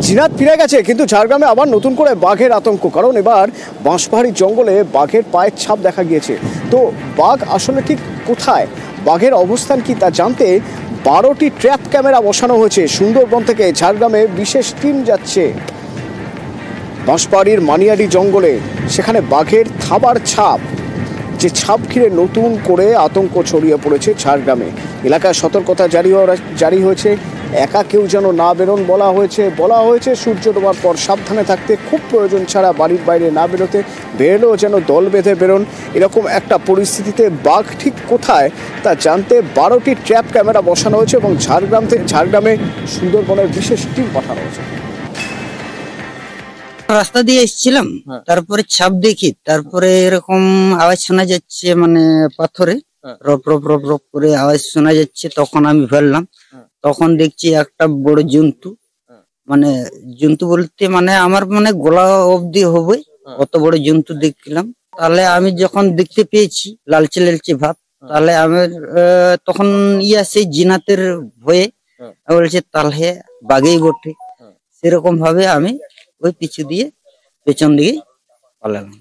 জিনাত ফিরে গেছে, কিন্তু ঝাড়গ্রামে আবার নতুন করে বাঘের আতঙ্ক। কারণ এবার বাঁশপাহাড়ির জঙ্গলে বাঘের পায়ের ছাপ দেখা গিয়েছে। তো বাঘ আসলে ঠিক কোথায়, বাঘের অবস্থান কি তা জানতে 12টি ট্র্যাপ ক্যামেরা বসানো হয়েছে। সুন্দরবন থেকে ঝাড়গ্রামে বিশেষ টিম যাচ্ছে বাঁশপাহাড়ির মানিয়াডি জঙ্গলে। সেখানে বাঘের থাবার ছাপ, যে ছাপ ঘিরে নতুন করে আতঙ্ক ছড়িয়ে পড়েছে ঝাড়গ্রামে। এলাকায় সতর্কতা জারি হয়েছে। একা কেউ যেন না বেরোন বলা হয়েছে। সূর্য ডোবার পর সাবধানে থাকতে, খুব প্রয়োজন ছাড়া বাড়ির বাইরে না বেরোতে, বেরোলেও যেন দল বেঁধে বেরোন। এরকম একটা পরিস্থিতিতে বাঘ ঠিক কোথায় তা জানতে 12টি ট্র্যাপ ক্যামেরা বসানো হয়েছে এবং ঝাড়গ্রামে সুন্দরবনের বিশেষ টিম পাঠানো হয়েছে। রাস্তা দিয়ে এসেছিলাম, তারপরে ছাপ দেখি, তারপরে এরকম আওয়াজ শোনা যাচ্ছে, মানে পাথরে রপ রপ রপ রপ করে আওয়াজ শোনা যাচ্ছে। তখন আমি ফেললাম, তখন দেখছি একটা বড় জন্তু, মানে জন্তু বলতে মানে আমার মানে গলা অবধি হবে অত বড় জন্তু দেখলাম। তাহলে আমি যখন দেখতে পেয়েছি লালচে লালচে ভাব, তাহলে আমার তখন সেই জিনাতের ভয়ে বলছে তাহলে বাঘেই বটে। সেরকম ভাবে আমি ওই পেছন দিকে পালালাম।